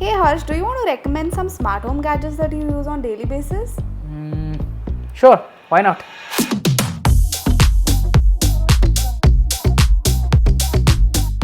Hey Harsh, do you want to recommend some smart home gadgets that you use on daily basis? Sure, why not?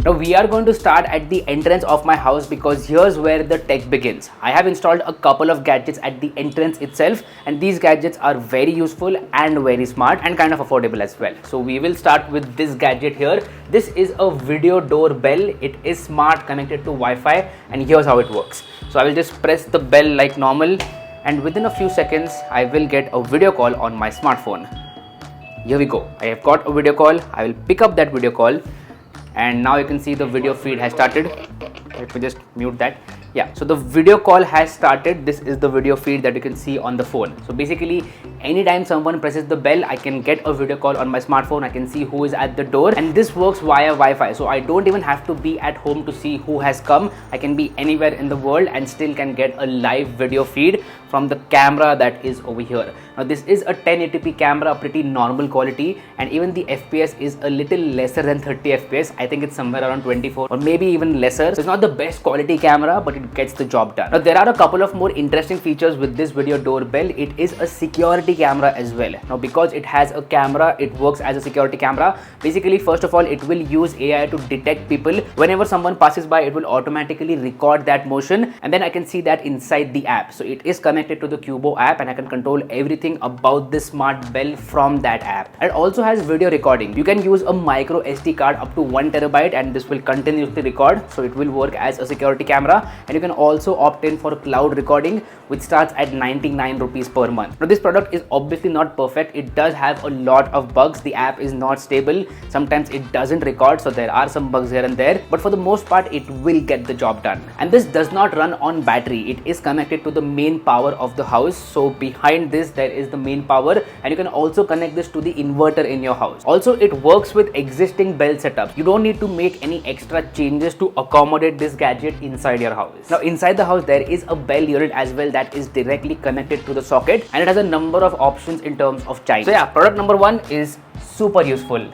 Now we are going to start at the entrance of my house because here's where the tech begins. I have installed a couple of gadgets at the entrance itself, and these gadgets are very useful and very smart and kind of affordable as well. So we will start with this gadget here. This is a video doorbell. It is smart, connected to Wi-Fi, and here's how it works. So I will just press the bell like normal, and within a few seconds I will get a video call on my smartphone. Here we go. I have got a video call. I will pick up that video call, and now you can see the video feed has started. Let me just mute that. Yeah, so the video call has started. This is the video feed that you can see on the phone. So basically, anytime someone presses the bell, I can get a video call on my smartphone. I can see who is at the door, and this works via Wi-Fi. So I don't even have to be at home to see who has come. I can be anywhere in the world and still can get a live video feed from the camera that is over here. Now this is a 1080p camera, a pretty normal quality, and even the FPS is a little lesser than 30 FPS. I think it's somewhere around 24 or maybe even lesser. So it's not the best quality camera, but it gets the job done. Now there are a couple of more interesting features with this video doorbell. It is a security camera as well. Now because it has a camera, it works as a security camera. Basically, first of all, it will use AI to detect people. Whenever someone passes by, it will automatically record that motion, and then I can see that inside the app. So it is connected to the Cubo app, and I can control everything about this smart bell from that app. It also has video recording. You can use a micro SD card up to 1 terabyte, and this will continuously record. So it will work as a security camera, and you can also opt in for cloud recording, which starts at 99 rupees per month. Now this product is obviously not perfect. It does have a lot of bugs. The app is not stable. Sometimes it doesn't record, so there are some bugs here and there, but for the most part it will get the job done. And this does not run on battery. It is connected to the main power of the house. So behind this there is the main power, and you can also connect this to the inverter in your house. Also, it works with existing bell setups. You don't need to make any extra changes to accommodate this gadget inside your house. Now inside the house there is a bell unit as well that is directly connected to the socket, and it has a number of options in terms of chime. So yeah, product number 1 is super useful.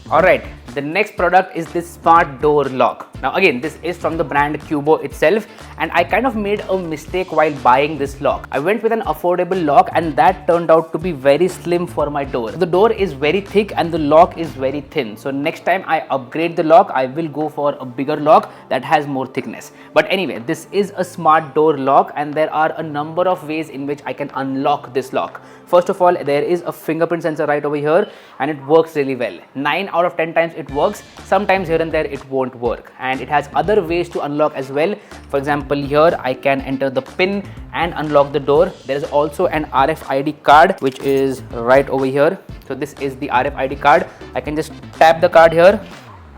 Alright, the next product is this smart door lock. Now again, this is from the brand Cubo itself, and I kind of made a mistake while buying this lock. I went with an affordable lock, and that turned out to be very slim for my door. The door is very thick and the lock is very thin. So next time I upgrade the lock, I will go for a bigger lock that has more thickness. But anyway, this is a smart door lock, and there are a number of ways in which I can unlock this lock. First of all, there is a fingerprint sensor right over here, and it works really well. 9 out of 10 times it works. Sometimes here and there it won't work. And it has other ways to unlock as well. For example, here I can enter the pin and unlock the door. There is also an RFID card which is right over here. So this is the RFID card. I can just tap the card here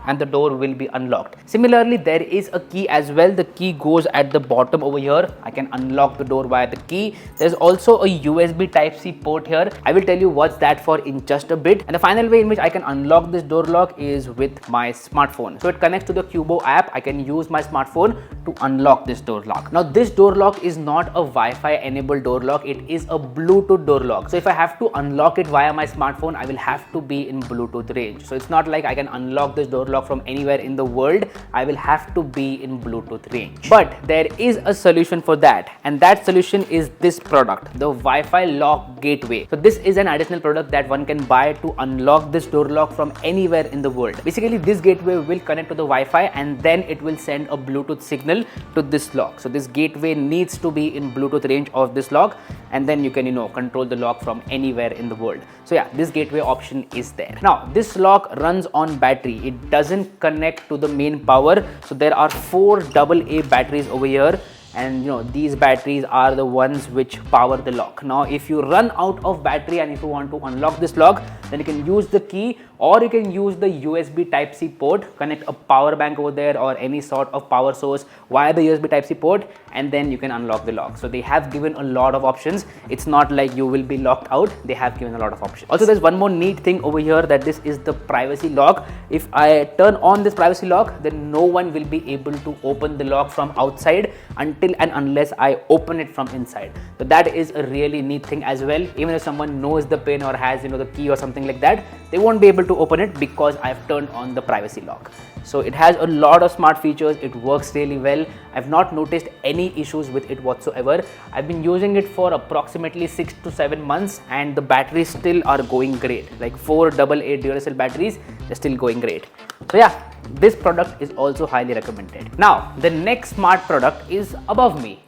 and the door will be unlocked. Similarly, there is a key as well. The key goes at the bottom over here. I can unlock the door via the key. There's also a USB Type-C port here. I will tell you what's that for in just a bit. And the final way in which I can unlock this door lock is with my smartphone. So it connects to the Cubo app. I can use my smartphone to unlock this door lock. Now this door lock is not a Wi-Fi enabled door lock. It is a Bluetooth door lock. So if I have to unlock it via my smartphone, I will have to be in Bluetooth range. So it's not like I can unlock this door lock from anywhere in the world. I will have to be in Bluetooth range. But there is a solution for that, and that solution is this product, the Wi-Fi lock gateway. So this is an additional product that one can buy to unlock this door lock from anywhere in the world. Basically, this gateway will connect to the Wi-Fi, and then it will send a Bluetooth signal to this lock. So this gateway needs to be in Bluetooth range of this lock, and then you can control the lock from anywhere in the world. So yeah, this gateway option is there. Now this lock runs on battery. It doesn't connect to the main power. So there are 4 AA batteries over here, and these batteries are the ones which power the lock. Now if you run out of battery and if you want to unlock this lock, then you can use the key, or you can use the USB Type-C port, connect a power bank over there or any sort of power source via the USB Type-C port, and then you can unlock the lock. So they have given a lot of options. It's not like you will be locked out. They have given a lot of options. Also, there's one more neat thing over here, that this is the privacy lock. If I turn on this privacy lock, then no one will be able to open the lock from outside until and unless I open it from inside. So that is a really neat thing as well. Even if someone knows the pin or has the key or something like that, they won't be able to open it because I've turned on the privacy lock. So it has a lot of smart features, it works really well. I've not noticed any issues with it whatsoever. I've been using it for approximately 6 to 7 months and the batteries still are going great. Like 4 AA Duracell batteries, they're still going great. So yeah, this product is also highly recommended. Now, the next smart product is above me.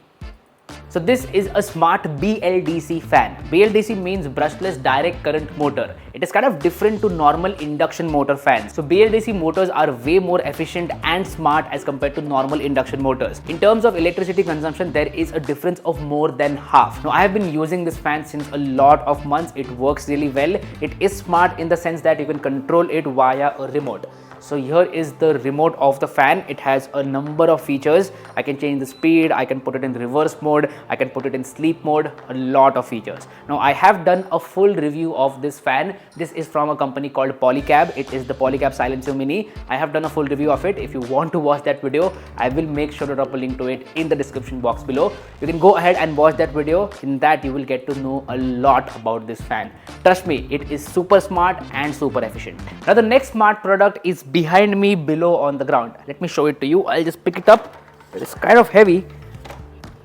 So this is a smart BLDC fan. BLDC means brushless direct current motor. It is kind of different to normal induction motor fans. So BLDC motors are way more efficient and smart as compared to normal induction motors. In terms of electricity consumption, there is a difference of more than half. Now I have been using this fan since a lot of months. It works really well. It is smart in the sense that you can control it via a remote. So here is the remote of the fan. It has a number of features. I can change the speed, I can put it in reverse mode, I can put it in sleep mode, a lot of features. Now I have done a full review of this fan. This is from a company called Polycab. It is the Polycab Silencio Mini. I have done a full review of it. If you want to watch that video, I will make sure to drop a link to it in the description box below. You can go ahead and watch that video. In that you will get to know a lot about this fan. Trust me, it is super smart and super efficient. Now the next smart product is behind me below on the ground. Let me show it to you. I'll just pick it up. It is kind of heavy,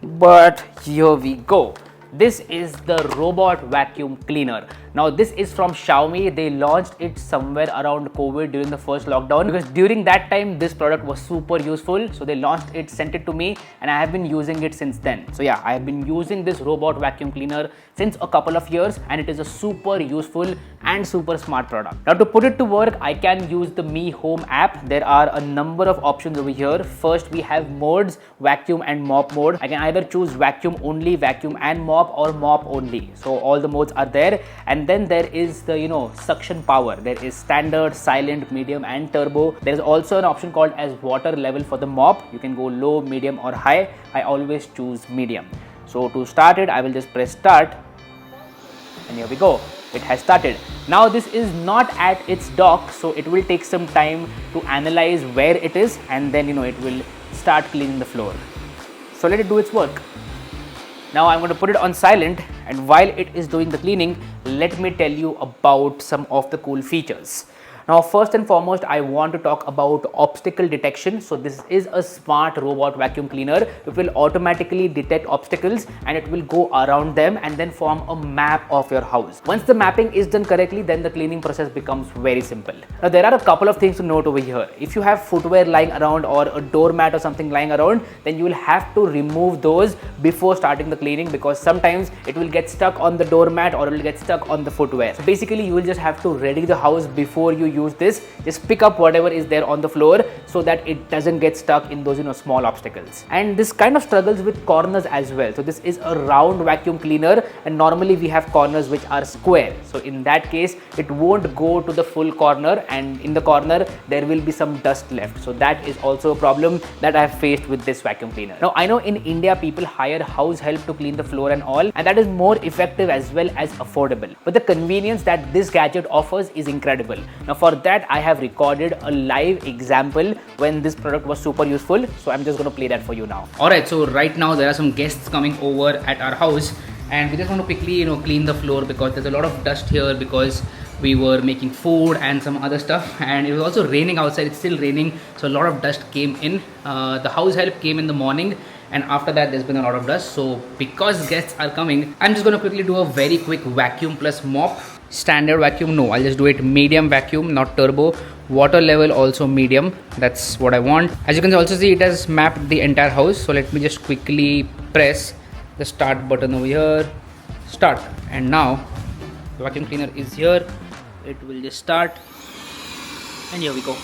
but here we go. This is the robot vacuum cleaner. Now this is from Xiaomi. They launched it somewhere around COVID during the first lockdown, because during that time this product was super useful. So they launched it, sent it to me, and I have been using it since then. So yeah, I have been using this robot vacuum cleaner since a couple of years, and it is a super useful and super smart product. Now to put it to work, I can use the Mi Home app. There are a number of options over here. First we have modes, vacuum and mop mode. I can either choose vacuum only, vacuum and mop, or mop only. So all the modes are there. And then there is the suction power. There is standard, silent, medium and turbo. There is also an option called as water level for the mop. You can go low, medium or high. I always choose medium. So to start it, I will just press start, and here we go. It has started. Now this is not at its dock, so it will take some time to analyze where it is, and then it will start cleaning the floor. So let it do its work. Now I'm going to put it on silent, and while it is doing the cleaning, let me tell you about some of the cool features. Now first and foremost, I want to talk about obstacle detection. So this is a smart robot vacuum cleaner. It will automatically detect obstacles and it will go around them and then form a map of your house. Once the mapping is done correctly, then the cleaning process becomes very simple. Now there are a couple of things to note over here. If you have footwear lying around or a doormat or something lying around, then you will have to remove those before starting the cleaning, because sometimes it will get stuck on the doormat or it will get stuck on the footwear. So basically you will just have to ready the house before you use this. Just pick up whatever is there on the floor so that it doesn't get stuck in those small obstacles. And this kind of struggles with corners as well. So this is a round vacuum cleaner, and normally we have corners which are square. So in that case it won't go to the full corner, and in the corner there will be some dust left. So that is also a problem that I have faced with this vacuum cleaner. Now I know in India people hire house help to clean the floor and all, and that is more effective as well as affordable. But the convenience that this gadget offers is incredible. Now for that I have recorded a live example when this product was super useful. So I'm just going to play that for you now. Alright, so right now there are some guests coming over at our house, and we just want to quickly clean the floor because there's a lot of dust here because we were making food and some other stuff, and it was also raining outside. It's still raining, so a lot of dust came in. The house help came in the morning, and after that there's been a lot of dust. So because guests are coming, I'm just going to quickly do a very quick vacuum plus mop. Standard vacuum, no, I'll just do it medium vacuum, not turbo. Water level also medium, that's what I want. As you can also see, it has mapped the entire house. So let me just quickly press the start button over here, start, and now the vacuum cleaner is here. It will just start, and here we go.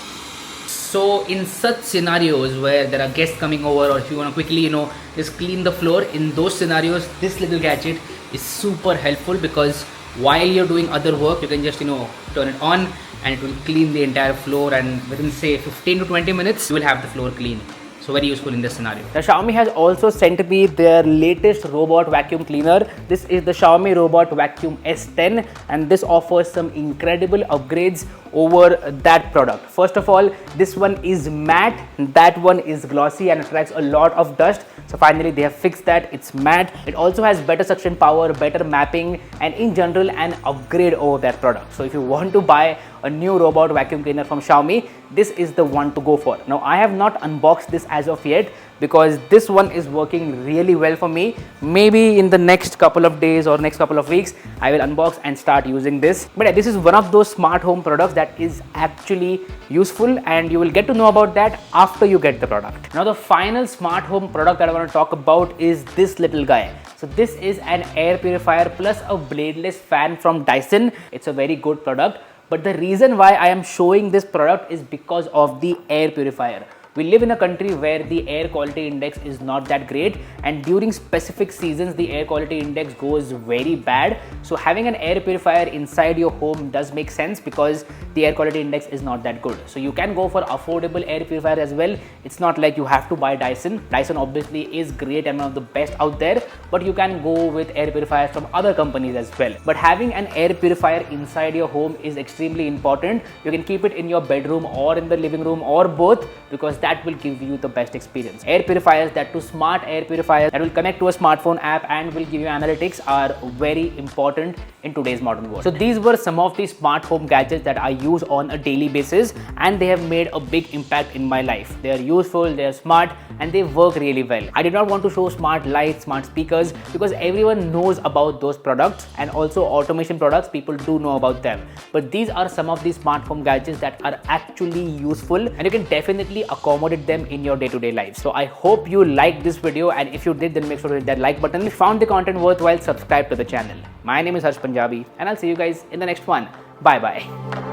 So in such scenarios where there are guests coming over, or if you want to quickly just clean the floor, in those scenarios this little gadget is super helpful, because while you're doing other work you can just turn it on and it will clean the entire floor, and within say 15 to 20 minutes you will have the floor clean. So very useful in this scenario. Now Xiaomi has also sent me their latest robot vacuum cleaner. This is the Xiaomi Robot Vacuum S10, and this offers some incredible upgrades over that product. First of all, this one is matte, that one is glossy and attracts a lot of dust. So So finally they have fixed that. It's matte. It also has better suction power, better mapping, and in general an upgrade over that product. So if you want to buy a new robot vacuum cleaner from Xiaomi, this is the one to go for. Now I have not unboxed this as of yet because this one is working really well for me. Maybe in the next couple of days or next couple of weeks I will unbox and start using this. But yeah, this is one of those smart home products that is actually useful, and you will get to know about that after you get the product. Now the final smart home product that I want to talk about is this little guy. So this is an air purifier plus a bladeless fan from Dyson. It's a very good product. But the reason why I am showing this product is because of the air purifier. We live in a country where the air quality index is not that great, and during specific seasons the air quality index goes very bad. So having an air purifier inside your home does make sense because the air quality index is not that good. So you can go for affordable air purifier as well. It's not like you have to buy Dyson. Dyson obviously is great and one of the best out there, but you can go with air purifiers from other companies as well. But having an air purifier inside your home is extremely important. You can keep it in your bedroom or in the living room or both, because that will give you the best experience. Air purifiers, that too smart air purifiers that will connect to a smartphone app and will give you analytics, are very important in today's modern world. So these were some of the smart home gadgets that I use on a daily basis, and they have made a big impact in my life. They are useful, they are smart, and they work really well. I did not want to show smart lights, smart speakers, because everyone knows about those products, and also automation products, people do know about them. But these are some of the smart home gadgets that are actually useful, and you can definitely accommodate them in your day-to-day life. So I hope you liked this video, and if you did, then make sure to hit that like button. If you found the content worthwhile, subscribe to the channel. My name is Harsh Punjabi, and I'll see you guys in the next one. Bye bye.